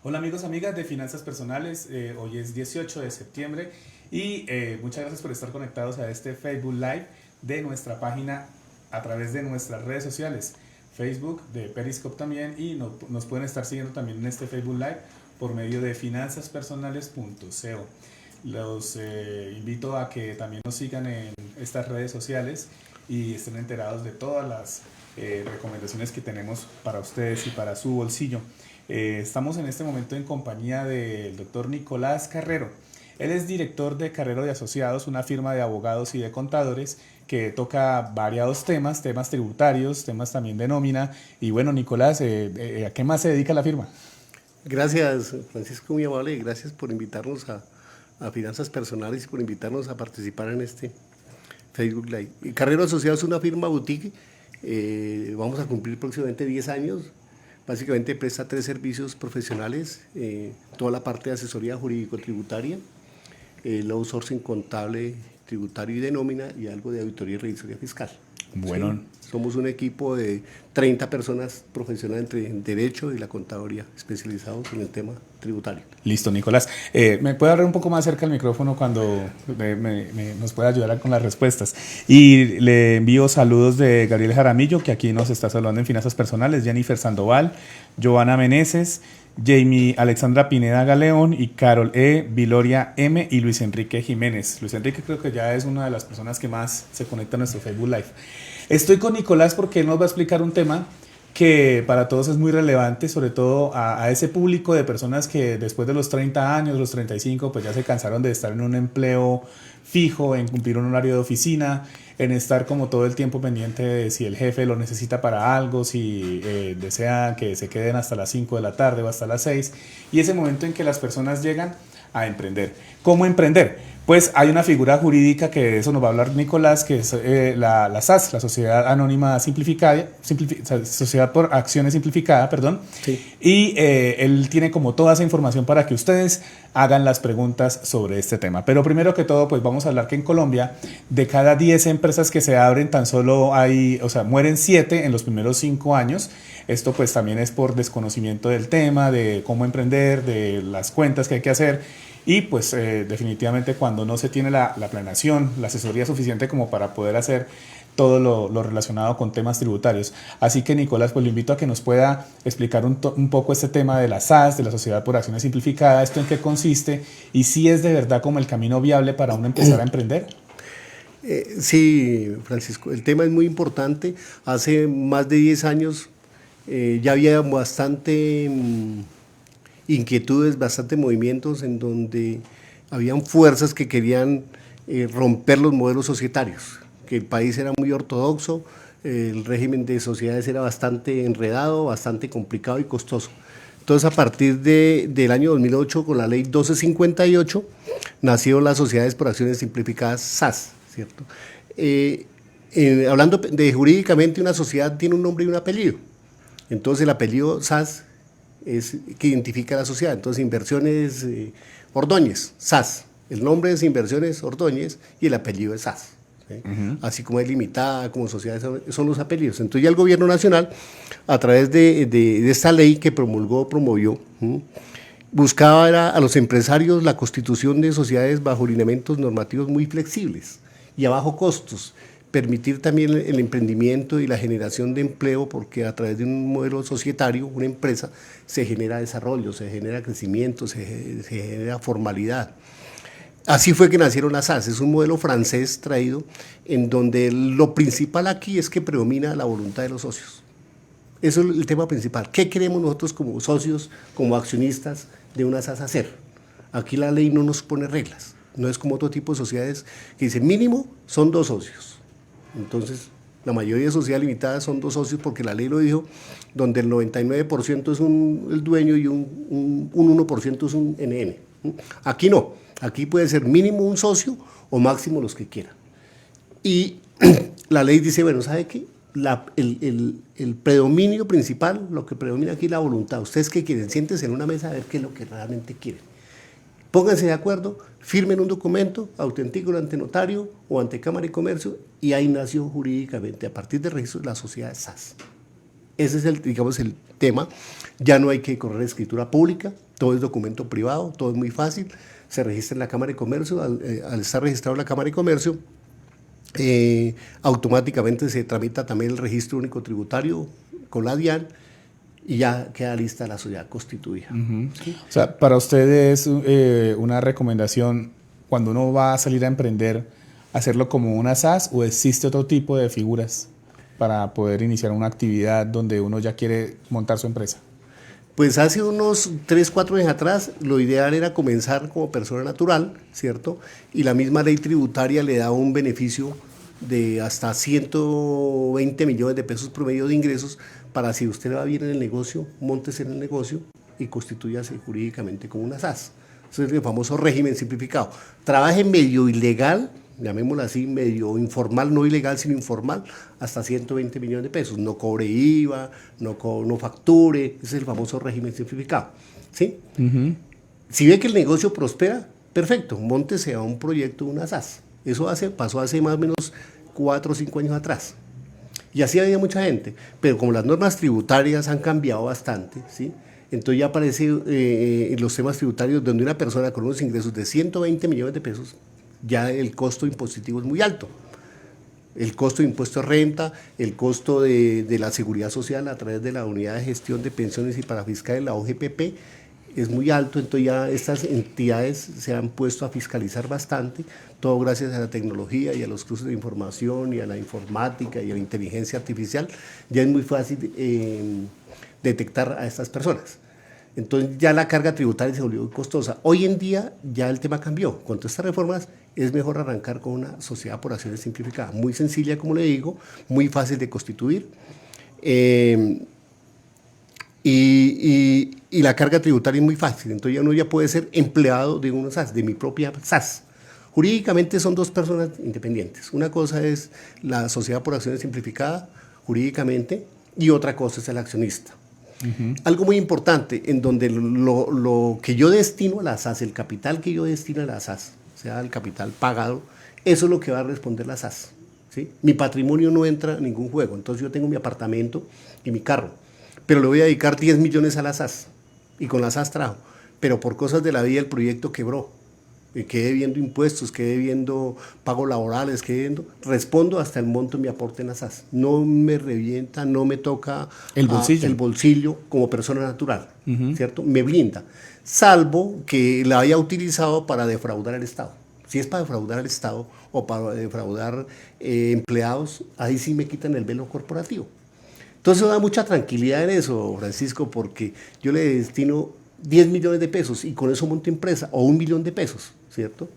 Hola amigos, amigas de Finanzas Personales, hoy es 18 de septiembre y muchas gracias por estar conectados a este Facebook Live de nuestra página a través de nuestras redes sociales, Facebook, de Periscope también y nos pueden estar siguiendo también en este Facebook Live por medio de finanzaspersonales.co. Los invito a que también nos sigan en estas redes sociales y estén enterados de todas las recomendaciones que tenemos para ustedes y para su bolsillo. Estamos en este momento en compañía del doctor Nicolás Carrero. Él es director de Carrero y Asociados, una firma de abogados y de contadores que toca variados temas tributarios, temas también de nómina. Y bueno, Nicolás, ¿a qué más se dedica la firma? Gracias, Francisco, muy amable, y gracias por invitarnos a Finanzas Personales y por invitarnos a participar en este Facebook Live. Carrero Asociados es una firma boutique, vamos a cumplir próximamente 10 años. Básicamente presta 3 servicios profesionales, toda la parte de asesoría jurídico-tributaria, el outsourcing contable, tributario y de nómina y algo de auditoría y revisoría fiscal. Bueno, Sí, somos un equipo de 30 personas profesionales entre Derecho y la Contaduría, especializados en el tema tributario. listo, Nicolás. ¿Me puede hablar un poco más cerca del micrófono cuando nos pueda ayudar con las respuestas? Y le envío saludos de Gabriel Jaramillo, que aquí nos está saludando en Finanzas Personales, Jennifer Sandoval, Joana Meneses, Jamie Alexandra Pineda Galeón y Carol E., Viloria M. y Luis Enrique Jiménez. Luis Enrique creo que ya es una de las personas que más se conecta a nuestro Facebook Live. Estoy con Nicolás porque él nos va a explicar un tema que para todos es muy relevante, sobre todo a ese público de personas que después de los 30 años, los 35, pues ya se cansaron de estar en un empleo fijo, en cumplir un horario de oficina, en estar como todo el tiempo pendiente de si el jefe lo necesita para algo, si desea que se queden hasta las 5 de la tarde o hasta las 6, y ese momento en que las personas llegan a emprender. ¿Cómo emprender? Pues hay una figura jurídica que de eso nos va a hablar Nicolás, que es la SAS, la Sociedad Anónima Simplificada, Sociedad por Acciones Simplificada, perdón. Sí. Y él tiene como toda esa información para que ustedes hagan las preguntas sobre este tema. Pero primero que todo, pues vamos a hablar que en Colombia, de cada 10 empresas que se abren, tan solo hay, o sea, mueren 7 en los primeros 5 años. Esto pues también es por desconocimiento del tema, de cómo emprender, de las cuentas que hay que hacer. Y pues definitivamente cuando no se tiene la planeación, la asesoría suficiente como para poder hacer todo lo relacionado con temas tributarios. Así que Nicolás, pues lo invito a que nos pueda explicar un poco este tema de la SAS, de la Sociedad por Acciones Simplificada, esto en qué consiste y si es de verdad como el camino viable para uno empezar a emprender. Sí, Francisco, el tema es muy importante. Hace más de 10 años ya había bastante inquietudes, bastante movimientos en donde habían fuerzas que querían romper los modelos societarios, que el país era muy ortodoxo, el régimen de sociedades era bastante enredado, bastante complicado y costoso. Entonces, a partir del año 2008, con la ley 1258, nacieron las Sociedades por Acciones Simplificadas, SAS, ¿cierto? Hablando de jurídicamente, una sociedad tiene un nombre y un apellido. Entonces, el apellido SAS es que identifica a la sociedad. Entonces, Inversiones Ordóñez, SAS. El nombre es Inversiones Ordóñez y el apellido es SAS. ¿Sí? Así como es limitada, como sociedades, son los apellidos. Entonces ya el gobierno nacional, a través de esta ley que promovió, buscaba a los empresarios la constitución de sociedades bajo lineamientos normativos muy flexibles y a bajo costos, permitir también el emprendimiento y la generación de empleo, porque a través de un modelo societario, una empresa, se genera desarrollo, se genera crecimiento, se genera formalidad. Así fue que nacieron las SAS, es un modelo francés traído en donde lo principal aquí es que predomina la voluntad de los socios. Eso es el tema principal. ¿Qué queremos nosotros como socios, como accionistas de una SAS hacer? Aquí la ley no nos pone reglas, no es como otro tipo de sociedades que dice mínimo son 2 socios. Entonces, la mayoría de sociedades limitadas son 2 socios porque la ley lo dijo, donde el 99% es el dueño y un 1% es un NN. Aquí no, aquí puede ser mínimo un socio o máximo los que quieran. Y la ley dice, bueno, ¿sabe qué? El predominio principal, lo que predomina aquí es la voluntad. ¿Ustedes qué quieren? Siéntense en una mesa a ver qué es lo que realmente quieren. Pónganse de acuerdo, firmen un documento, autentíquenlo ante notario o ante Cámara de Comercio y ahí nació jurídicamente, a partir del registro de la sociedad SAS. Ese es digamos, el tema. Ya no hay que correr escritura pública, todo es documento privado, todo es muy fácil, se registra en la Cámara de Comercio, al estar registrado en la Cámara de Comercio, automáticamente se tramita también el registro único tributario con la DIAN y ya queda lista la sociedad constituida. ¿Sí? O sea, para ustedes una recomendación cuando uno va a salir a emprender, hacerlo como una SAS o existe otro tipo de figuras para poder iniciar una actividad donde uno ya quiere montar su empresa. Pues hace unos 3, 4 años atrás, lo ideal era comenzar como persona natural, ¿cierto? Y la misma ley tributaria le da un beneficio de hasta 120 millones de pesos promedio de ingresos para si usted va bien en el negocio, móntese en el negocio y constitúyase jurídicamente como una SAS. Eso es el famoso régimen simplificado. Trabaje medio ilegal, llamémoslo así, medio informal, no ilegal, sino informal, hasta 120 millones de pesos. No cobre IVA, no facture, ese es el famoso régimen simplificado. ¿Sí? Si ve que el negocio prospera, perfecto, móntese a un proyecto de una SAS. Eso pasó hace más o menos 4 o 5 años atrás. Y así había mucha gente, pero como las normas tributarias han cambiado bastante, ¿sí? Entonces ya aparece en los temas tributarios donde una persona con unos ingresos de 120 millones de pesos, ya el costo impositivo es muy alto. El costo de impuesto de renta, el costo de la seguridad social a través de la unidad de gestión de pensiones y parafiscales, la OGPP, es muy alto, entonces ya estas entidades se han puesto a fiscalizar bastante, todo gracias a la tecnología y a los cruces de información y a la informática y a la inteligencia artificial, ya es muy fácil detectar a estas personas. Entonces ya la carga tributaria se volvió costosa. Hoy en día ya el tema cambió. Con todas estas reformas es mejor arrancar con una sociedad por acciones simplificada, muy sencilla, como le digo, muy fácil de constituir. Y la carga tributaria es muy fácil, entonces uno ya puede ser empleado de una SAS, de mi propia SAS. Jurídicamente son dos personas independientes. Una cosa es la sociedad por acciones simplificada, jurídicamente, y otra cosa es el accionista. Algo muy importante, en donde lo que yo destino a la SAS, el capital que yo destino a la SAS, o sea, el capital pagado, eso es lo que va a responder la SAS. ¿Sí? Mi patrimonio no entra en ningún juego, entonces yo tengo mi apartamento y mi carro, pero le voy a dedicar 10 millones a la SAS, y con la SAS trajo, pero por cosas de la vida el proyecto quebró, quedé viendo impuestos, quedé viendo pagos laborales, respondo hasta el monto de mi aporte en la SAS, no me revienta, no me toca el bolsillo como persona natural, ¿cierto? Me blinda, salvo que la haya utilizado para defraudar al Estado. Si es para defraudar al Estado o para defraudar empleados, ahí sí me quitan el velo corporativo. Entonces da mucha tranquilidad en eso, Francisco, porque yo le destino 10 millones de pesos y con eso monto empresa, o 1 millón de pesos, ¿cierto?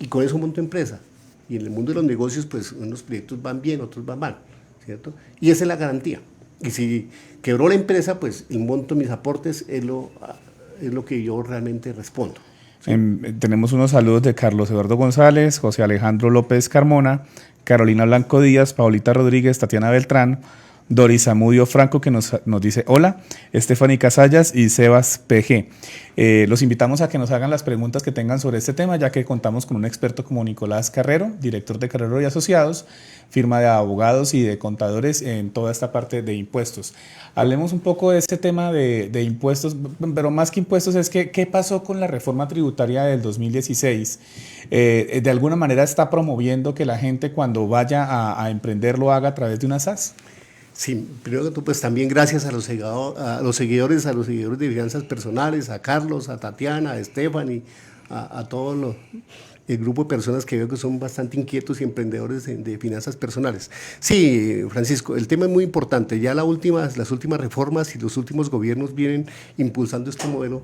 Y con eso monto empresa. Y en el mundo de los negocios, pues unos proyectos van bien, otros van mal, ¿cierto? Y esa es la garantía. Y si quebró la empresa, pues el monto de mis aportes es lo que yo realmente respondo. ¿Sí? Tenemos unos saludos de Carlos Eduardo González, José Alejandro López Carmona, Carolina Blanco Díaz, Paulita Rodríguez, Tatiana Beltrán, Doris Amudio Franco, que nos dice hola, Stephanie Casallas y Sebas PG. Los invitamos a que nos hagan las preguntas que tengan sobre este tema, ya que contamos con un experto como Nicolás Carrero, director de Carrero y Asociados, firma de abogados y de contadores en toda esta parte de impuestos. Hablemos un poco de este tema de impuestos, pero más que impuestos es que ¿qué pasó con la reforma tributaria del 2016? ¿De alguna manera está promoviendo que la gente cuando vaya a emprender lo haga a través de una SAS? Sí, primero que todo, pues también gracias a los seguidores de Finanzas Personales, a Carlos, a Tatiana, a Stephanie, a todo el grupo de personas que veo que son bastante inquietos y emprendedores de finanzas personales. Sí, Francisco, el tema es muy importante. Ya las últimas reformas y los últimos gobiernos vienen impulsando este modelo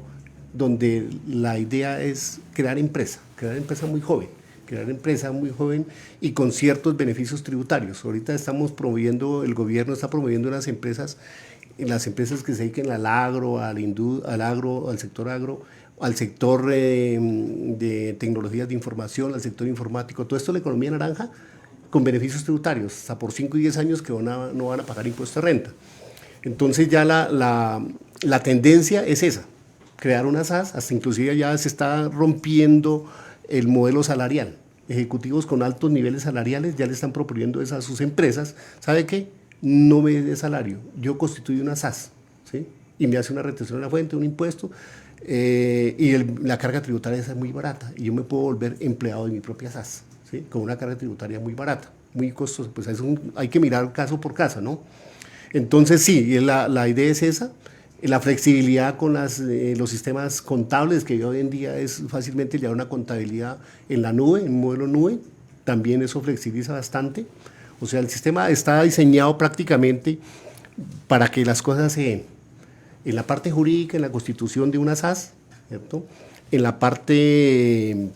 donde la idea es crear empresa muy joven. Crear empresa muy joven y con ciertos beneficios tributarios. Ahorita el gobierno está promoviendo las empresas que se dediquen al agro, al sector agro, al sector de tecnologías de información, al sector informático, todo esto la economía naranja con beneficios tributarios, hasta por 5 y 10 años que no van a pagar impuesto de renta. Entonces ya la tendencia es esa, crear una SAS, hasta inclusive ya se está rompiendo el modelo salarial. Ejecutivos con altos niveles salariales ya le están proponiendo eso a sus empresas. ¿Sabe qué? No me dé salario, yo constituyo una SAS, ¿sí? y me hace una retención en la fuente, un impuesto, la carga tributaria es muy barata y yo me puedo volver empleado de mi propia SAS, ¿sí? Con una carga tributaria muy barata, muy costosa. Pues hay que mirar caso por caso, ¿no? Entonces sí, la idea es esa. La flexibilidad con los sistemas contables, que hoy en día es fácilmente llevar una contabilidad en la nube, en un modelo nube, también eso flexibiliza bastante. O sea, el sistema está diseñado prácticamente para que las cosas se den. En la parte jurídica, en la constitución de una SAS, ¿cierto? Y en la parte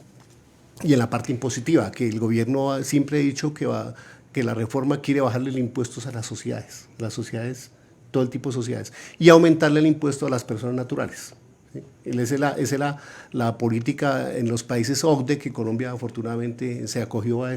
impositiva, que el gobierno siempre ha dicho que la reforma quiere bajarle el impuestos a las sociedades, todo el tipo de sociedades, y aumentarle el impuesto a las personas naturales. ¿Sí? Esa es la política en los países OCDE, que Colombia afortunadamente se acogió a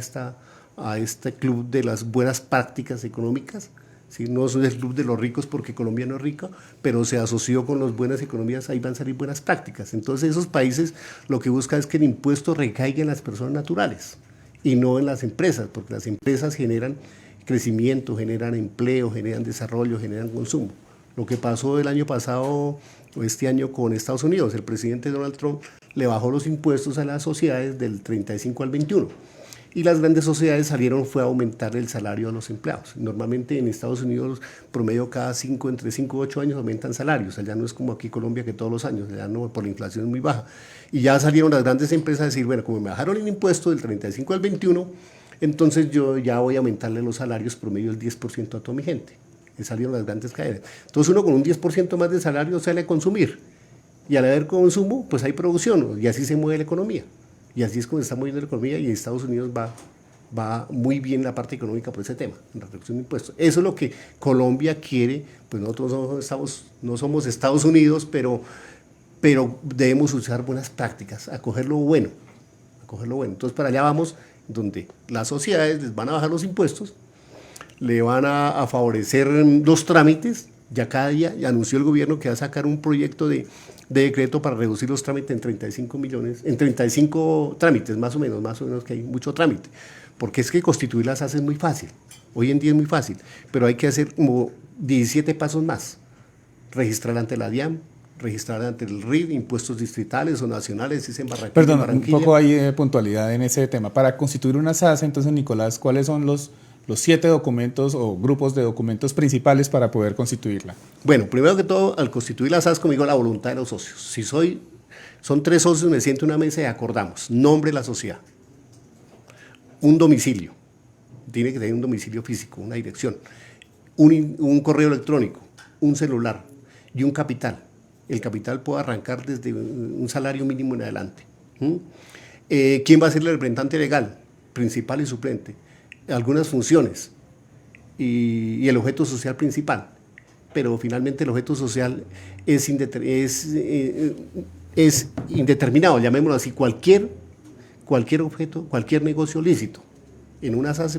este club de las buenas prácticas económicas. ¿Sí? No es el club de los ricos porque Colombia no es rica, pero se asoció con las buenas economías, ahí van a salir buenas prácticas. Entonces esos países lo que buscan es que el impuesto recaiga en las personas naturales y no en las empresas, porque las empresas generan crecimiento, generan empleo, generan desarrollo, generan consumo. Lo que pasó el año pasado o este año con Estados Unidos, el presidente Donald Trump le bajó los impuestos a las sociedades del 35 al 21 y las grandes sociedades fue a aumentar el salario a los empleados. Normalmente en Estados Unidos promedio entre 5 y 8 años aumentan salarios, allá no es como aquí en Colombia que todos los años, allá no, por la inflación es muy baja. Y ya salieron las grandes empresas a decir, bueno, como me bajaron el impuesto del 35 al 21, entonces yo ya voy a aumentarle los salarios promedio del 10% a toda mi gente. Y salieron las grandes cadenas. Entonces uno con un 10% más de salario sale a consumir. Y al haber consumo, pues hay producción. Y así se mueve la economía. Y así es como se está moviendo la economía. Y Estados Unidos va muy bien la parte económica por ese tema, en la reducción de impuestos. Eso es lo que Colombia quiere. Pues nosotros no somos Estados Unidos, pero debemos usar buenas prácticas, acoger lo bueno. Entonces para allá vamos, donde las sociedades les van a bajar los impuestos, le van a favorecer los trámites. Ya cada día anunció el gobierno que va a sacar un proyecto de decreto para reducir los trámites en 35 trámites, más o menos que hay mucho trámite, porque es que constituir las SAS es muy fácil, hoy en día es muy fácil, pero hay que hacer como 17 pasos más: registrar ante la DIAN, registrar ante el RID, impuestos distritales o nacionales, si es en Barranquilla. Perdón, un poco hay puntualidad en ese tema. Para constituir una SAS, entonces, Nicolás, ¿cuáles son los 7 documentos o grupos de documentos principales para poder constituirla? Bueno, primero que todo, al constituir la SAS, como digo, la voluntad de los socios. Si son 3 socios, me siento en una mesa y acordamos nombre de la sociedad, un domicilio, tiene que tener un domicilio físico, una dirección, un correo electrónico, un celular y un capital. El capital puede arrancar desde un salario mínimo en adelante. ¿Quién va a ser el representante legal? Principal y suplente. Algunas funciones y el objeto social principal. Pero finalmente el objeto social es indeterminado, llamémoslo así, cualquier objeto, cualquier negocio lícito. En una SAS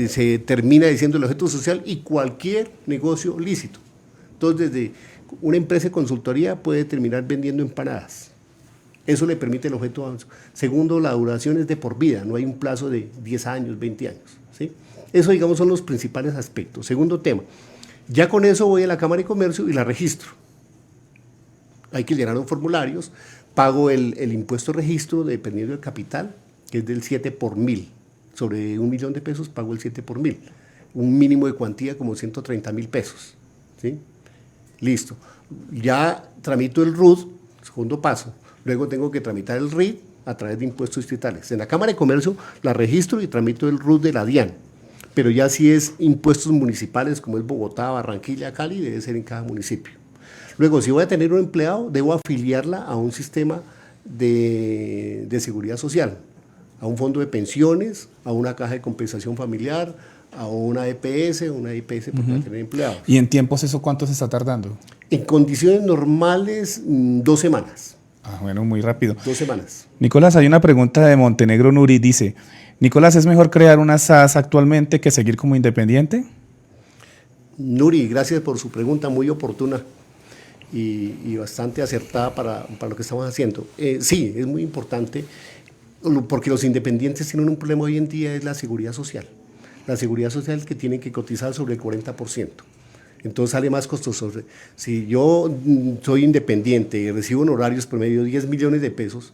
se termina diciendo el objeto social y cualquier negocio lícito. Entonces, desde una empresa de consultoría puede terminar vendiendo empanadas. Eso le permite el objeto. Segundo, la duración es de por vida, no hay un plazo de 10 años, 20 años. ¿Sí? Eso, digamos, son los principales aspectos. Segundo tema, ya con eso voy a la Cámara de Comercio y la registro. Hay que llenar los formularios, pago el impuesto de registro dependiendo del capital, que es del 7 por 1000. Sobre 1 millón de pesos pago el 7 por 1000. Un mínimo de cuantía como 130.000 pesos. ¿Sí? Listo. Ya tramito el RUT, segundo paso. Luego tengo que tramitar el RID a través de impuestos distritales. En la Cámara de Comercio la registro y tramito el RUT de la DIAN. Pero ya si es impuestos municipales, como es Bogotá, Barranquilla, Cali, debe ser en cada municipio. Luego, si voy a tener un empleado, debo afiliarla a un sistema de seguridad social, a un fondo de pensiones, a una caja de compensación familiar, a una EPS porque va a tener empleados. ¿Y en tiempos eso cuánto se está tardando? En condiciones normales, 2 semanas. Ah, bueno, muy rápido. 2 semanas. Nicolás, hay una pregunta de Montenegro Nuri, dice: Nicolás, ¿es mejor crear una SAS actualmente que seguir como independiente? Nuri, gracias por su pregunta, muy oportuna y bastante acertada para lo que estamos haciendo. Sí, es muy importante, porque los independientes tienen un problema hoy en día, es la seguridad social. La seguridad social, que tienen que cotizar sobre el 40%. Entonces sale más costoso. Si yo soy independiente y recibo honorarios promedio de 10 millones de pesos,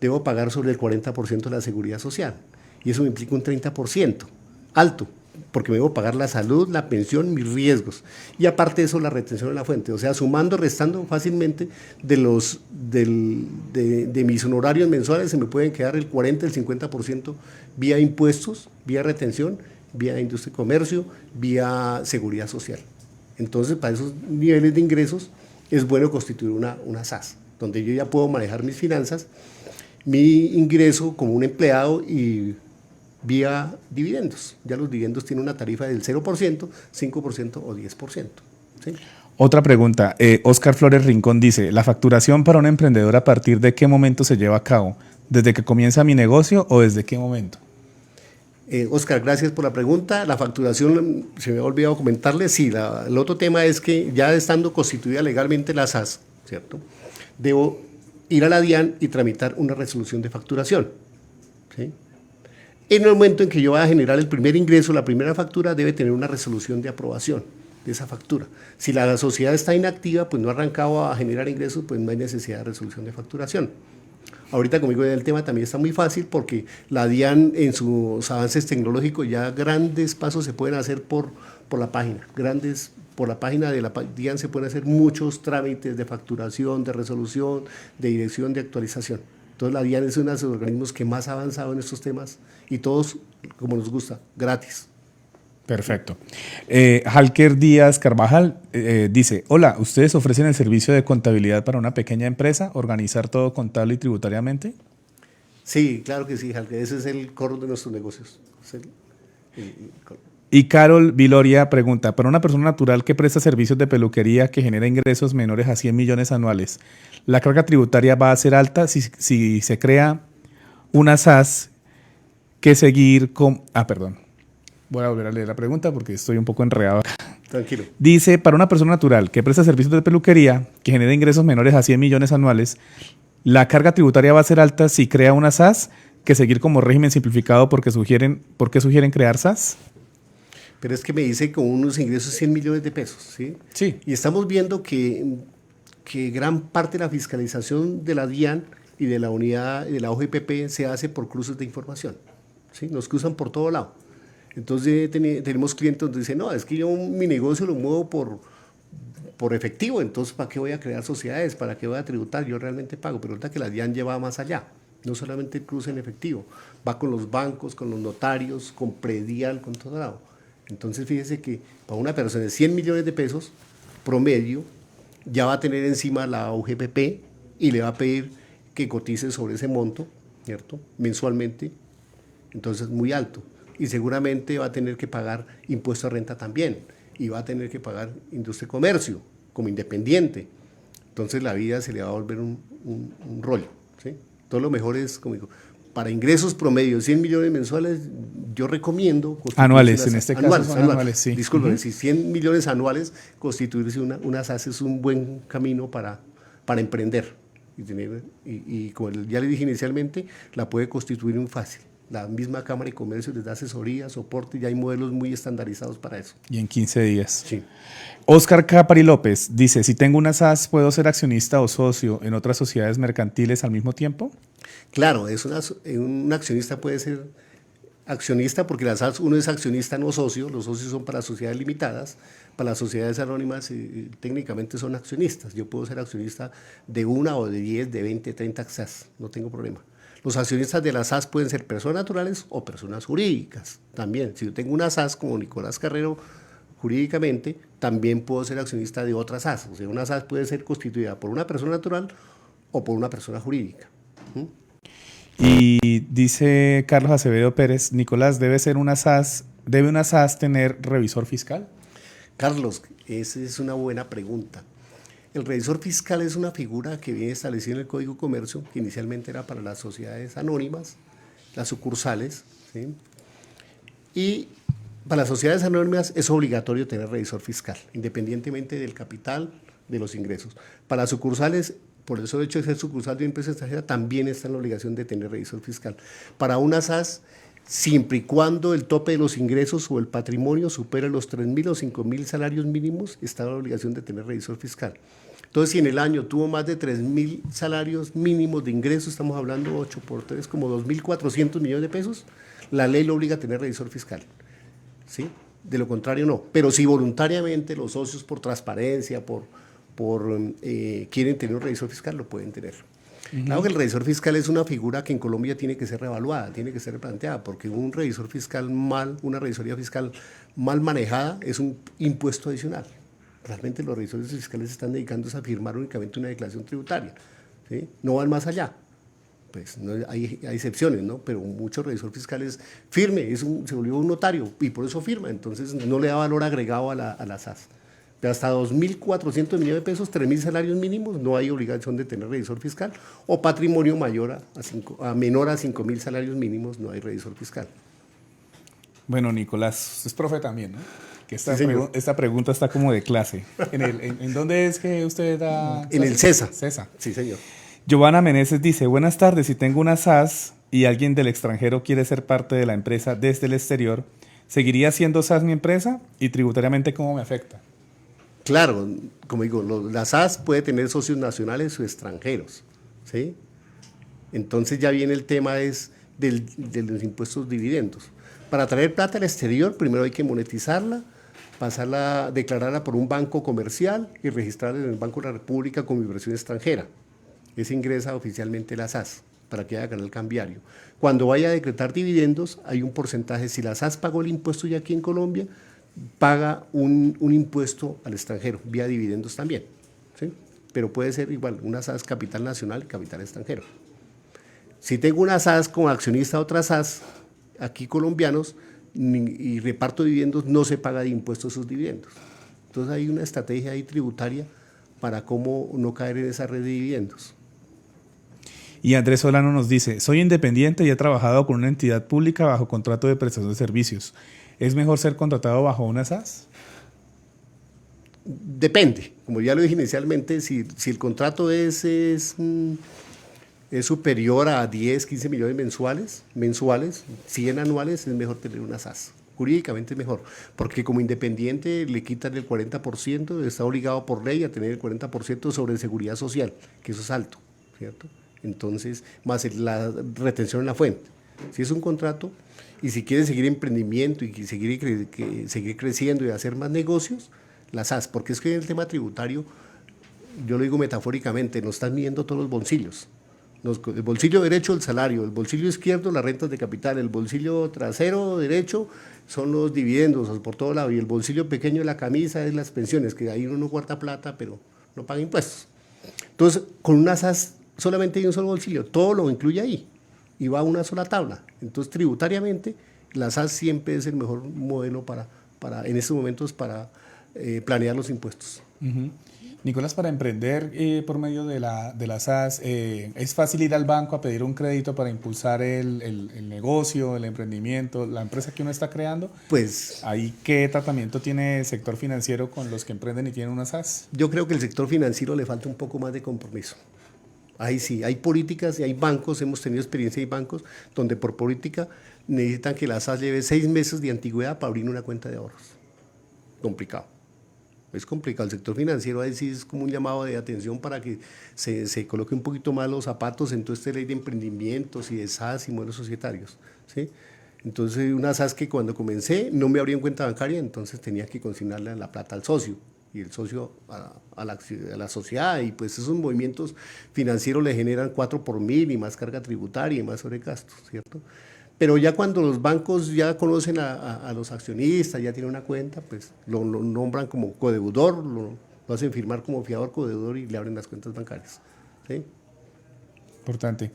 debo pagar sobre el 40% de la seguridad social. Y eso me implica un 30%, alto, porque me debo pagar la salud, la pensión, mis riesgos. Y aparte de eso, la retención de la fuente. O sea, sumando, restando fácilmente de mis honorarios mensuales, se me pueden quedar el 40, el 50% vía impuestos, vía retención, vía industria y comercio, vía seguridad social. Entonces, para esos niveles de ingresos, es bueno constituir una SAS, donde yo ya puedo manejar mis finanzas, mi ingreso como un empleado y vía dividendos. Ya los dividendos tienen una tarifa del 0%, 5% o 10%. ¿Sí? Otra pregunta. Oscar Flores Rincón dice, ¿la facturación para un emprendedor a partir de qué momento se lleva a cabo? ¿Desde que comienza mi negocio o desde qué momento? Oscar, gracias por la pregunta. La facturación, se me ha olvidado comentarle, sí, el otro tema es que ya estando constituida legalmente la SAS, ¿cierto? Debo ir a la DIAN y tramitar una resolución de facturación. ¿Sí? En el momento en que yo vaya a generar el primer ingreso, la primera factura debe tener una resolución de aprobación de esa factura. Si la sociedad está inactiva, pues no ha arrancado a generar ingresos, pues no hay necesidad de resolución de facturación. Ahorita conmigo el tema también está muy fácil porque la DIAN en sus avances tecnológicos ya grandes pasos se pueden hacer por la página. Por la página de la DIAN se pueden hacer muchos trámites de facturación, de resolución, de dirección, de actualización. Entonces la DIAN es uno de los organismos que más ha avanzado en estos temas y todos, como nos gusta, gratis. Perfecto. Halker Díaz Carvajal dice, hola, ¿ustedes ofrecen el servicio de contabilidad para una pequeña empresa, organizar todo contable y tributariamente? Sí, claro que sí, Halker, ese es el core de nuestros negocios. Y Carol Viloria pregunta, para una persona natural que presta servicios de peluquería que genera ingresos menores a 100 millones anuales, ¿la carga tributaria va a ser alta si se crea una SAS que seguir con... perdón. Voy a volver a leer la pregunta porque estoy un poco enredado acá. Tranquilo. Dice, para una persona natural que presta servicios de peluquería que genera ingresos menores a 100 millones anuales, ¿la carga tributaria va a ser alta si crea una SAS que seguir como régimen simplificado porque sugieren crear SAS? Pero es que me dice con unos ingresos de 100 millones de pesos, ¿sí? Sí. Y estamos viendo que gran parte de la fiscalización de la DIAN y de la unidad de la OGPP se hace por cruces de información, ¿sí? Nos cruzan por todo lado. Entonces tenemos clientes donde dicen, no, es que yo mi negocio lo muevo por efectivo, entonces ¿para qué voy a crear sociedades? ¿Para qué voy a tributar? Yo realmente pago, pero ahorita que la DIAN lleva más allá, no solamente el cruce en efectivo, va con los bancos, con los notarios, con predial, con todo lado. Entonces fíjese que para una persona de 100 millones de pesos promedio, ya va a tener encima la UGPP y le va a pedir que cotice sobre ese monto, ¿cierto? Mensualmente, entonces muy alto. Y seguramente va a tener que pagar impuesto a renta también, y va a tener que pagar industria y comercio como independiente. Entonces la vida se le va a volver un rollo, ¿sí? Todo lo mejor es, como digo, para ingresos promedio 100 millones mensuales, yo recomiendo... Anuales, en este caso son anuales, sí. Disculpen, si 100 millones anuales, constituirse una SAS es un buen camino para emprender. Y como ya le dije inicialmente, la puede constituir muy fácil. La misma Cámara de Comercio les da asesoría, soporte, y hay modelos muy estandarizados para eso. Y en 15 días. Sí. Oscar Capari López dice, si tengo una SAS, ¿puedo ser accionista o socio en otras sociedades mercantiles al mismo tiempo? Claro, un accionista puede ser accionista porque la SAS, uno es accionista no socio, los socios son para sociedades limitadas, para las sociedades anónimas técnicamente son accionistas. Yo puedo ser accionista de una o de 10, de 20, 30 SAS, no tengo problema. Los accionistas de la SAS pueden ser personas naturales o personas jurídicas también. Si yo tengo una SAS como Nicolás Carrero, jurídicamente, también puedo ser accionista de otra SAS. O sea, una SAS puede ser constituida por una persona natural o por una persona jurídica. Y dice Carlos Acevedo Pérez, Nicolás, ¿debe una SAS tener revisor fiscal? Carlos, esa es una buena pregunta. El revisor fiscal es una figura que viene establecida en el Código de Comercio, que inicialmente era para las sociedades anónimas, las sucursales, ¿sí? Y para las sociedades anónimas es obligatorio tener revisor fiscal, independientemente del capital, de los ingresos. Para las sucursales, por el hecho de ser sucursal de una empresa extranjera, también está en la obligación de tener revisor fiscal. Para una SAS siempre y cuando el tope de los ingresos o el patrimonio supere los 3.000 o 5.000 salarios mínimos, está la obligación de tener revisor fiscal. Entonces, si en el año tuvo más de 3.000 salarios mínimos de ingresos, estamos hablando 8 por 3, como 2.400 millones de pesos, la ley lo obliga a tener revisor fiscal, ¿sí? De lo contrario, no. Pero si voluntariamente los socios por transparencia, quieren tener un revisor fiscal, lo pueden tener. Claro que el revisor fiscal es una figura que en Colombia tiene que ser reevaluada, tiene que ser replanteada, porque un revisor fiscal una revisoría fiscal mal manejada es un impuesto adicional. Realmente los revisores fiscales se están dedicando a firmar únicamente una declaración tributaria, ¿sí? No van más allá. Pues no, hay excepciones, ¿no? Pero muchos revisores fiscales firme, se volvió un notario y por eso firma, entonces no le da valor agregado a la SAS. De hasta 2.400 millones de pesos, 3.000 salarios mínimos, no hay obligación de tener revisor fiscal, o patrimonio menor a 5.000 salarios mínimos, no hay revisor fiscal. Bueno, Nicolás, es profe también, ¿no? Que Sí, esta pregunta está como de clase. ¿En dónde es que usted da clase? En el CESA. CESA. Sí, señor. Giovanna Meneses dice, buenas tardes, si tengo una SAS y alguien del extranjero quiere ser parte de la empresa desde el exterior, ¿seguiría siendo SAS mi empresa? Y tributariamente, ¿cómo me afecta? Claro, como digo, la SAS puede tener socios nacionales o extranjeros, ¿sí? Entonces ya viene el tema de los impuestos dividendos. Para traer plata al exterior, primero hay que monetizarla, declararla por un banco comercial y registrarla en el Banco de la República como inversión extranjera. Esa ingresa oficialmente la SAS para que haya canal cambiario. Cuando vaya a decretar dividendos, hay un porcentaje. Si la SAS pagó el impuesto ya aquí en Colombia, paga un impuesto al extranjero, vía dividendos también, ¿sí? Pero puede ser igual, una SAS capital nacional y capital extranjero. Si tengo una SAS como accionista de otra SAS, aquí colombianos, y reparto dividendos, no se paga de impuestos sus dividendos. Entonces hay una estrategia ahí tributaria para cómo no caer en esa red de dividendos. Y Andrés Solano nos dice, soy independiente y he trabajado con una entidad pública bajo contrato de prestación de servicios. ¿Es mejor ser contratado bajo una SAS? Depende, como ya lo dije inicialmente, si el contrato es superior a 10, 15 millones mensuales, 100 anuales, es mejor tener una SAS. Jurídicamente es mejor, porque como independiente le quitan el 40%, está obligado por ley a tener el 40% sobre seguridad social, que eso es alto, ¿cierto? Entonces, más la retención en la fuente. Si es un contrato y si quiere seguir emprendimiento y seguir creciendo y hacer más negocios, la SAS, porque es que en el tema tributario, yo lo digo metafóricamente, nos están midiendo todos los bolsillos. El bolsillo derecho, el salario, el bolsillo izquierdo, las rentas de capital, el bolsillo trasero derecho son los dividendos por todo lado, y el bolsillo pequeño de la camisa es las pensiones, que ahí uno no guarda plata, pero no paga impuestos. Entonces, con una SAS solamente hay un solo bolsillo, todo lo incluye ahí, y va a una sola tabla. Entonces, tributariamente, la SAS siempre es el mejor modelo en estos momentos para planear los impuestos. Uh-huh. Nicolás, para emprender por medio de la SAS, ¿es fácil ir al banco a pedir un crédito para impulsar el negocio, el emprendimiento, la empresa que uno está creando? Pues, ¿Ahí qué tratamiento tiene el sector financiero con los que emprenden y tienen una SAS? Yo creo que el sector financiero le falta un poco más de compromiso. Ahí sí, hay políticas y hay bancos, hemos tenido experiencia y bancos donde por política necesitan que la SAS lleve 6 meses de antigüedad para abrir una cuenta de ahorros. Complicado. Es complicado. El sector financiero ahí sí es como un llamado de atención para que se coloque un poquito más los zapatos en toda esta ley de emprendimientos y de SAS y modelos societarios, ¿sí? Entonces, una SAS que cuando comencé no me abría en cuenta bancaria, entonces tenía que consignarle la plata al socio y el socio a la sociedad, y pues esos movimientos financieros le generan 4 por 1000 y más carga tributaria y más sobregastos, ¿cierto? Pero ya cuando los bancos ya conocen a los accionistas, ya tienen una cuenta, pues lo nombran como codeudor, lo hacen firmar como fiador, codeudor y le abren las cuentas bancarias, ¿sí? Importante.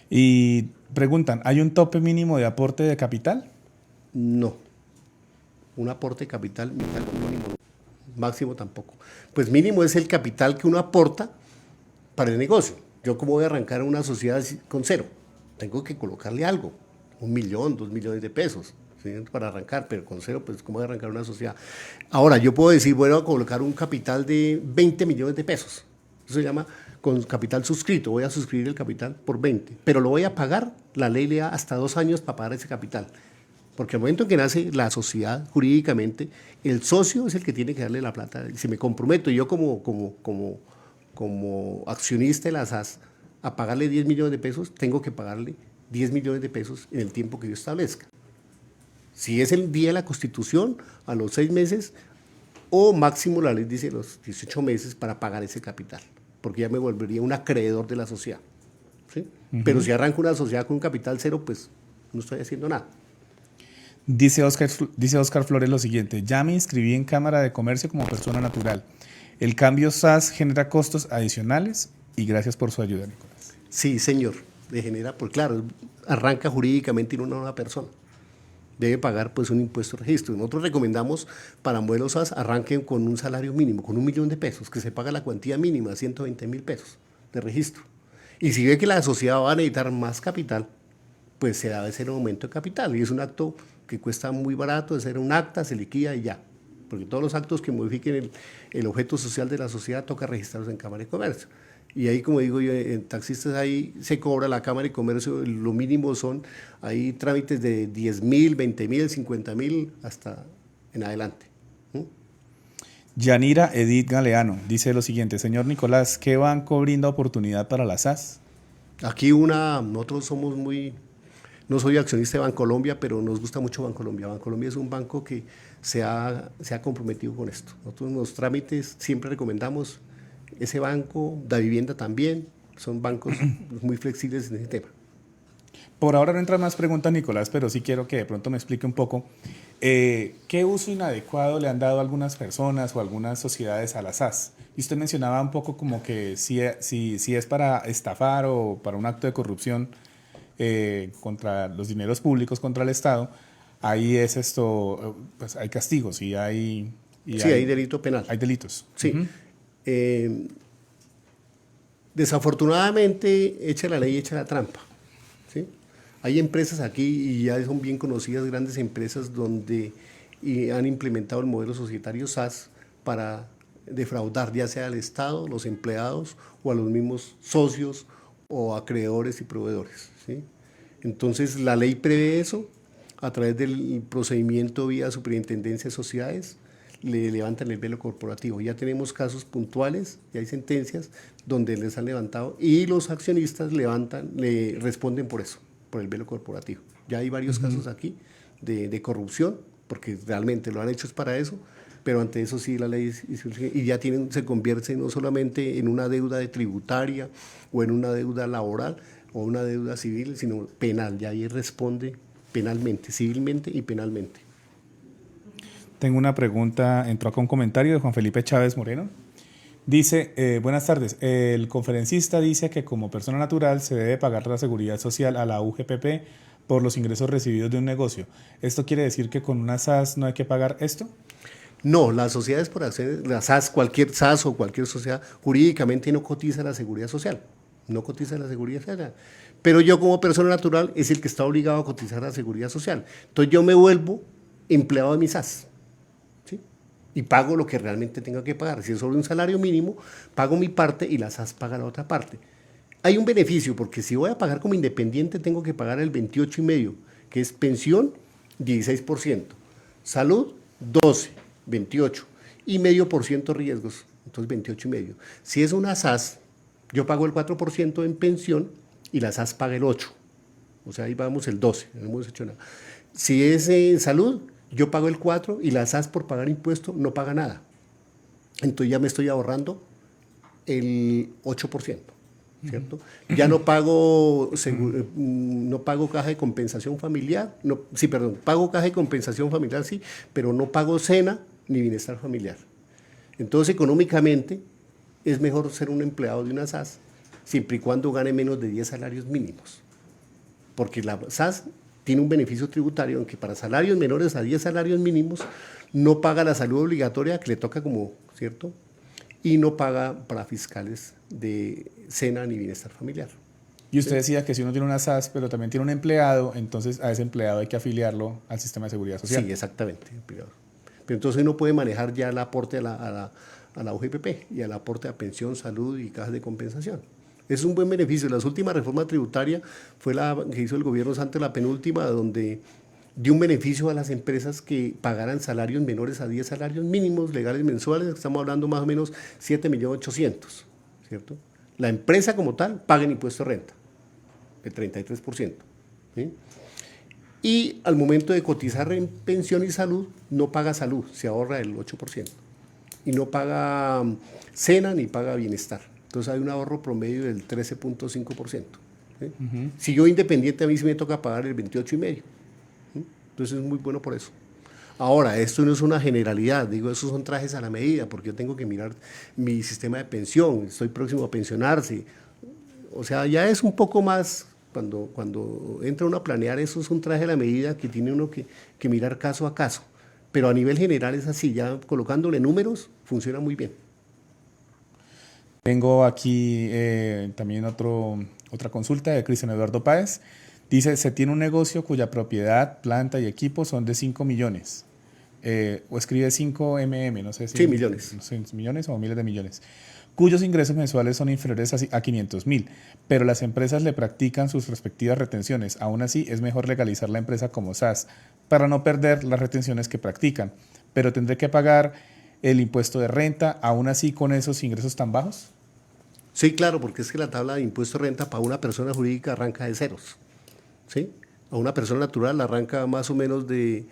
Y preguntan, ¿hay un tope mínimo de aporte de capital? No. Un aporte de capital mínimo, máximo tampoco. Pues mínimo es el capital que uno aporta para el negocio. Yo como voy a arrancar una sociedad con cero, tengo que colocarle algo. 1 millón, 2 millones de pesos, ¿sí? Para arrancar, pero con cero, pues ¿cómo voy a arrancar una sociedad? Ahora, yo puedo decir, bueno, a colocar un capital de 20 millones de pesos Eso se llama con capital suscrito. Voy a suscribir el capital por 20, pero lo voy a pagar, la ley le da hasta 2 años para pagar ese capital. Porque al momento en que nace la sociedad jurídicamente, el socio es el que tiene que darle la plata. Y si me comprometo yo como accionista de la SAS a pagarle 10 millones de pesos, tengo que pagarle 10 millones de pesos en el tiempo que yo establezca. Si es el día de la Constitución, a los 6 meses, o máximo la ley dice los 18 meses para pagar ese capital, porque ya me volvería un acreedor de la sociedad. ¿Sí? Pero si arranco una sociedad con un capital cero, pues no estoy haciendo nada. Dice Oscar Flores lo siguiente: ya me inscribí en Cámara de Comercio como persona natural. ¿El cambio SAS genera costos adicionales? Y gracias por su ayuda, Nicolás. Sí, señor, le genera, pues claro, arranca jurídicamente en una nueva persona. Debe pagar pues un impuesto de registro. Nosotros recomendamos para modelos SAS arranquen con un salario mínimo, con 1 millón de pesos, que se paga la cuantía mínima, 120.000 pesos de registro. Y si ve que la sociedad va a necesitar más capital, pues se debe hacer un aumento de capital. Y es un acto que cuesta muy barato, de hacer un acta, se liquida y ya. Porque todos los actos que modifiquen el objeto social de la sociedad toca registrarlos en Cámara de Comercio. Y ahí, como digo yo, en taxistas ahí se cobra la Cámara de Comercio, lo mínimo son, hay trámites de 10.000, 20.000, 50.000 hasta en adelante. Yanira Edith Galeano dice lo siguiente: señor Nicolás, ¿qué banco brinda oportunidad para la SAS? Aquí nosotros somos no soy accionista de Bancolombia, pero nos gusta mucho Bancolombia. Bancolombia es un banco que se ha comprometido con esto. Nosotros en los trámites siempre recomendamos ese banco, Davivienda también, son bancos muy flexibles en ese tema. Por ahora no entran más preguntas, Nicolás, pero sí quiero que de pronto me explique un poco qué uso inadecuado le han dado algunas personas o algunas sociedades a la SAS. Y usted mencionaba un poco como que si es para estafar o para un acto de corrupción contra los dineros públicos, contra el Estado, ahí es esto, pues hay castigos y hay... hay delito penal. Hay delitos. Sí. Desafortunadamente, echa la ley, echa la trampa. ¿Sí? Hay empresas aquí, y ya son bien conocidas, grandes empresas donde han implementado el modelo societario SAS para defraudar ya sea al Estado, los empleados o a los mismos socios o acreedores y proveedores. ¿Sí? Entonces la ley prevé eso a través del procedimiento vía Superintendencia de Sociedades. Le levantan el velo corporativo. Ya tenemos casos puntuales, ya hay sentencias donde les han levantado y los accionistas le responden por eso, por el velo corporativo. Ya hay varios casos aquí de corrupción, porque realmente lo han hecho es para eso, pero ante eso sí la ley y ya se convierte no solamente en una deuda de tributaria o en una deuda laboral o una deuda civil, sino penal. Ya ahí responde penalmente, civilmente y penalmente. Tengo una pregunta, entró acá un comentario de Juan Felipe Chávez Moreno. Dice, buenas tardes, el conferencista dice que como persona natural se debe pagar la seguridad social a la UGPP por los ingresos recibidos de un negocio. ¿Esto quiere decir que con una SAS no hay que pagar esto? No, las sociedades por acciones, la SAS, cualquier SAS o cualquier sociedad, jurídicamente no cotiza la seguridad social. No cotiza la seguridad social. Pero yo como persona natural es el que está obligado a cotizar la seguridad social. Entonces yo me vuelvo empleado de mi SAS. Y pago lo que realmente tengo que pagar. Si es sobre un salario mínimo, pago mi parte y la SAS paga la otra parte. Hay un beneficio, porque si voy a pagar como independiente, tengo que pagar el 28,5%, que es pensión, 16%, salud, 12%, 28%, y 0,5% riesgos, entonces 28,5%. Si es una SAS, yo pago el 4% en pensión y la SAS paga el 8%. O sea, ahí vamos el 12%, no hemos hecho nada. Si es en salud, yo pago el 4% y la SAS por pagar impuesto no paga nada. Entonces ya me estoy ahorrando el 8%, ¿cierto? Ya no pago, no pago caja de compensación familiar, pago caja de compensación familiar, sí, pero no pago cena ni bienestar familiar. Entonces económicamente es mejor ser un empleado de una SAS siempre y cuando gane menos de 10 salarios mínimos. Porque la SAS tiene un beneficio tributario, aunque para salarios menores a 10 salarios mínimos no paga la salud obligatoria que le toca como, ¿cierto? Y no paga para fiscales de cena ni bienestar familiar. Y usted decía que si uno tiene una SAS, pero también tiene un empleado, entonces a ese empleado hay que afiliarlo al sistema de seguridad social. Sí, exactamente. Pero entonces uno puede manejar ya el aporte a a la OGPP y al aporte a pensión, salud y cajas de compensación. Es un buen beneficio. Las últimas reformas tributarias fue la que hizo el gobierno Santos, la penúltima, donde dio un beneficio a las empresas que pagaran salarios menores a 10 salarios mínimos legales mensuales, estamos hablando más o menos 7.800.000, ¿cierto? La empresa como tal paga el impuesto de renta, el 33%. ¿Sí? Y al momento de cotizar en pensión y salud, no paga salud, se ahorra el 8%. Y no paga cena ni paga bienestar. Entonces hay un ahorro promedio del 13.5%. ¿Sí? Si yo independiente, a mí sí me toca pagar el 28,5%. Entonces es muy bueno por eso. Ahora, esto no es una generalidad, digo, esos son trajes a la medida, porque yo tengo que mirar mi sistema de pensión, estoy próximo a pensionarse. O sea, ya es un poco más, cuando entra uno a planear, eso es un traje a la medida que tiene uno que mirar caso a caso. Pero a nivel general es así, ya colocándole números, funciona muy bien. Tengo aquí también otra consulta de Cristian Eduardo Páez. Dice, se tiene un negocio cuya propiedad, planta y equipo son de 5 millones. O escribe 5 no sé si... Sí, millones. No sé, millones o miles de millones. Cuyos ingresos mensuales son inferiores a 500,000, pero las empresas le practican sus respectivas retenciones. Aún así, es mejor legalizar la empresa como SAS para no perder las retenciones que practican. Pero tendré que pagar el impuesto de renta, aún así con esos ingresos tan bajos. Sí, claro, porque es que la tabla de impuesto de renta para una persona jurídica arranca de ceros. ¿Sí? A una persona natural arranca más o menos de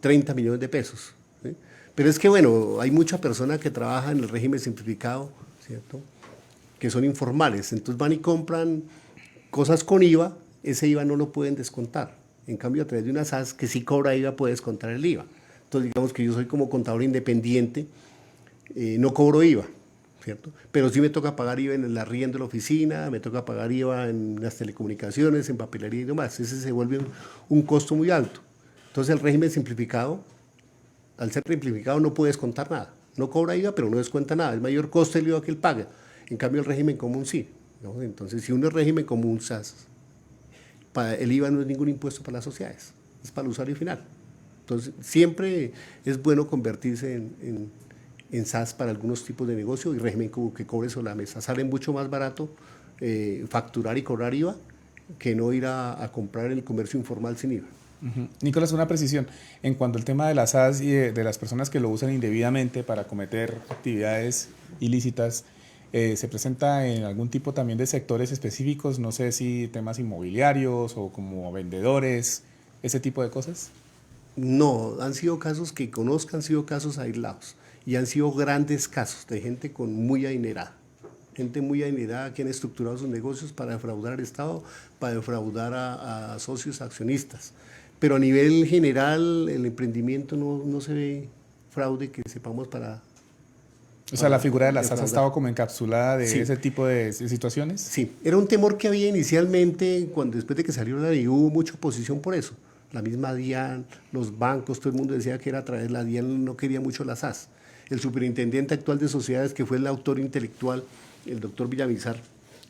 30 millones de pesos. ¿Sí? Pero es que, bueno, hay mucha persona que trabaja en el régimen simplificado, ¿cierto? Que son informales, entonces van y compran cosas con IVA, ese IVA no lo pueden descontar. En cambio, a través de una SAS que sí cobra IVA, puede descontar el IVA. Entonces, digamos que yo soy como contador independiente, no cobro IVA. ¿Cierto? Pero sí me toca pagar IVA en el arriendo de la oficina, me toca pagar IVA en las telecomunicaciones, en papelería y demás. Ese se vuelve un costo muy alto. Entonces el régimen simplificado, al ser simplificado no puede descontar nada. No cobra IVA, pero no descuenta nada. Es mayor costo el IVA que él paga. En cambio el régimen común sí, ¿no? Entonces si uno es régimen común SAS, el IVA no es ningún impuesto para las sociedades, es para el usuario final. Entonces siempre es bueno convertirse en SAS para algunos tipos de negocio y régimen como que cobre sobre la mesa. Sale mucho más barato facturar y cobrar IVA que no ir a comprar en el comercio informal sin IVA. Nicolás, una precisión. En cuanto al tema de las SAS y de las personas que lo usan indebidamente para cometer actividades ilícitas, ¿se presenta en algún tipo también de sectores específicos? No sé si temas inmobiliarios o como vendedores, ese tipo de cosas. No, han sido casos que conozcan, han sido casos aislados. Y han sido grandes casos de gente muy adinerada. Gente muy adinerada que han estructurado sus negocios para defraudar al Estado, para defraudar a socios accionistas. Pero a nivel general, el emprendimiento no se ve fraude que sepamos para... O sea, la figura de la SAS ha estado como encapsulada de ese tipo de situaciones. Sí, era un temor que había inicialmente, después de que salió la ley, hubo mucha oposición por eso. La misma DIAN, los bancos, todo el mundo decía que era a través de la DIAN, no quería mucho la SAS. El superintendente actual de sociedades, que fue el autor intelectual, el doctor Villamizar,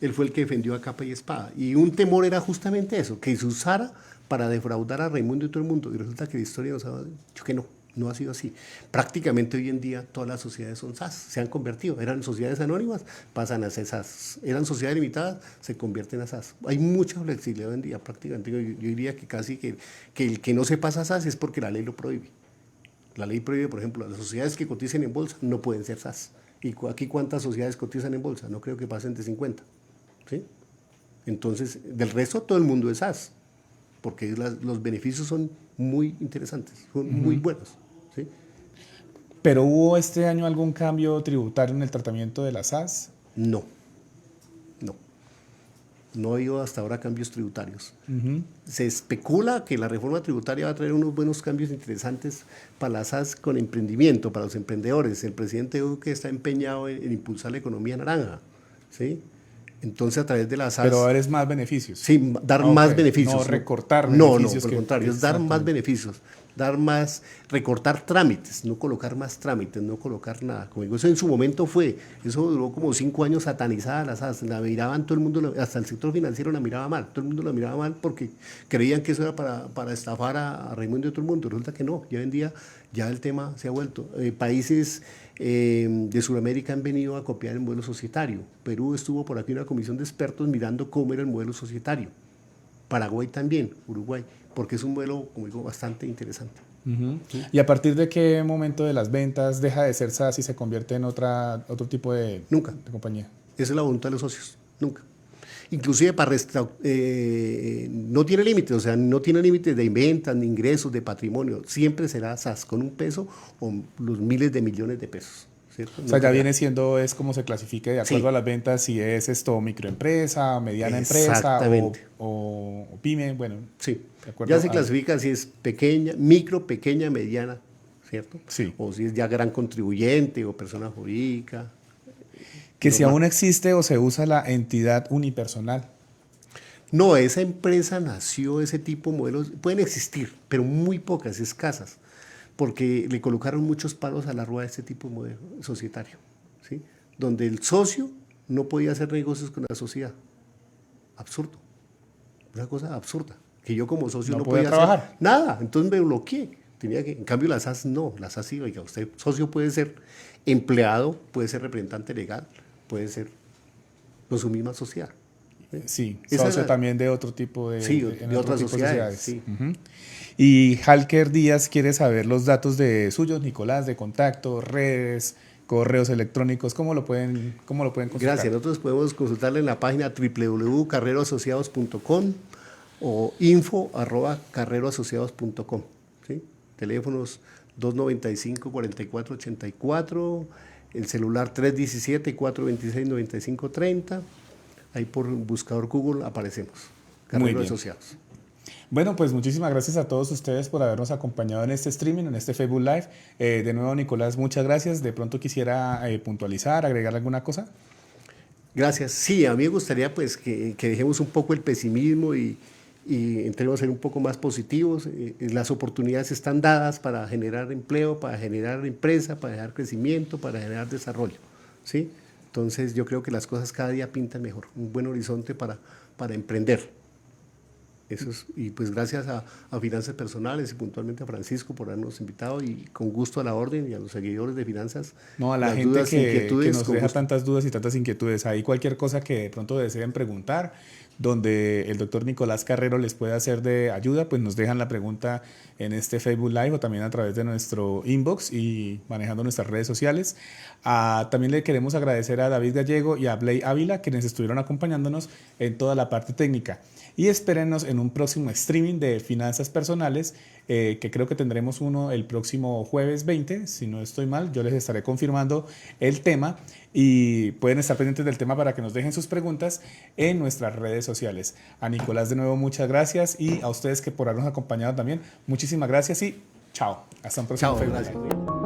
él fue el que defendió a capa y espada. Y un temor era justamente eso, que se usara para defraudar a Raimundo y todo el mundo. Y resulta que la historia nos ha dicho que no ha sido así. Prácticamente hoy en día todas las sociedades son SAS, se han convertido. Eran sociedades anónimas, pasan a ser SAS. Eran sociedades limitadas, se convierten a SAS. Hay mucha flexibilidad hoy en día, prácticamente. Yo diría que casi que el que no se pasa a SAS es porque la ley lo prohíbe. La ley prohíbe, por ejemplo, las sociedades que cotizan en bolsa no pueden ser SAS. ¿Y aquí cuántas sociedades cotizan en bolsa? No creo que pasen de 50. ¿Sí? Entonces, del resto todo el mundo es SAS, porque los beneficios son muy interesantes, son muy buenos. ¿Sí? ¿Pero hubo este año algún cambio tributario en el tratamiento de las SAS? No. No ha habido hasta ahora cambios tributarios. Se especula que la reforma tributaria va a traer unos buenos cambios interesantes para las SAS con emprendimiento, para los emprendedores. El presidente Duque está empeñado en impulsar la economía naranja, ¿sí? Entonces, a través de las SAS... Pero dar más beneficios. Sí, dar más beneficios. No recortar beneficios. No, por el contrario, es dar más beneficios. dar más, recortar trámites, no colocar más trámites, no colocar nada. Como digo, eso en su momento eso duró como 5 años satanizada las SAS, la miraban todo el mundo, hasta el sector financiero la miraba mal, todo el mundo la miraba mal porque creían que eso era para estafar a Raimundo y a todo el mundo. Resulta que no, ya hoy en día ya el tema se ha vuelto. Países de Sudamérica han venido a copiar el modelo societario. Perú estuvo por aquí una comisión de expertos mirando cómo era el modelo societario. Paraguay también, Uruguay, porque es un modelo, como digo, bastante interesante. ¿Sí? ¿Y a partir de qué momento de las ventas deja de ser SAS y se convierte en otro tipo de compañía? Esa es la voluntad de los socios, nunca. Inclusive no tiene límites, o sea, no tiene límites de ventas, ni ingresos, de patrimonio. Siempre será SAS con un peso o los miles de millones de pesos. ¿Cierto? O sea, ya viene siendo, es como se clasifique de acuerdo a las ventas, si es esto microempresa, mediana empresa o pyme, bueno. Sí, ya se clasifica si es pequeña, pequeña, mediana, ¿cierto? Sí. O si es ya gran contribuyente o persona jurídica. Que si aún existe o se usa la entidad unipersonal. No, esa empresa nació, ese tipo de modelos, pueden existir, pero muy pocas, escasas, porque le colocaron muchos palos a la rueda de este tipo de modelo societario, ¿sí? Donde el socio no podía hacer negocios con la sociedad. Absurdo. Una cosa absurda. Que yo como socio no podía trabajar. Hacer nada, entonces me bloqueé. En cambio la SAS no, la SAS sí, oiga, usted socio puede ser empleado, puede ser representante legal, puede ser con su misma sociedad. Sí, socio también de otro tipo de... Sí, de otras sociedades. Sí. Y Halker Díaz quiere saber los datos de suyos, Nicolás, de contacto, redes, correos electrónicos, ¿cómo lo pueden consultar? Gracias, nosotros podemos consultarle en la página www.carreroasociados.com o info@carreroasociados.com, ¿sí? Teléfonos 295-4484, el celular 317-426-9530. Ahí por buscador Google aparecemos. Carrero Asociados. Bueno, pues muchísimas gracias a todos ustedes por habernos acompañado en este streaming, en este Facebook Live. De nuevo, Nicolás, muchas gracias. De pronto quisiera puntualizar, agregar alguna cosa. Gracias. Sí, a mí me gustaría pues que dejemos un poco el pesimismo y entremos a ser un poco más positivos. Las oportunidades están dadas para generar empleo, para generar empresa, para generar crecimiento, para generar desarrollo, ¿sí? Entonces yo creo que las cosas cada día pintan mejor, un buen horizonte para emprender. Eso es, y pues gracias a Finanzas Personales y puntualmente a Francisco por habernos invitado y con gusto a la orden y a los seguidores de Finanzas. No, a la gente que nos deja tantas dudas y tantas inquietudes. Ahí cualquier cosa que de pronto deseen preguntar, donde el doctor Nicolás Carrero les pueda hacer de ayuda, pues nos dejan la pregunta en este Facebook Live o también a través de nuestro inbox y manejando nuestras redes sociales. También le queremos agradecer a David Gallego y a Blay Ávila, quienes estuvieron acompañándonos en toda la parte técnica. Y espérenos en un próximo streaming de Finanzas Personales, que creo que tendremos uno el próximo jueves 20, si no estoy mal. Yo les estaré confirmando el tema y pueden estar pendientes del tema para que nos dejen sus preguntas en nuestras redes sociales. A Nicolás de nuevo muchas gracias y a ustedes que por habernos acompañado también, muchísimas gracias y chao. Hasta un próximo Facebook. Gracias.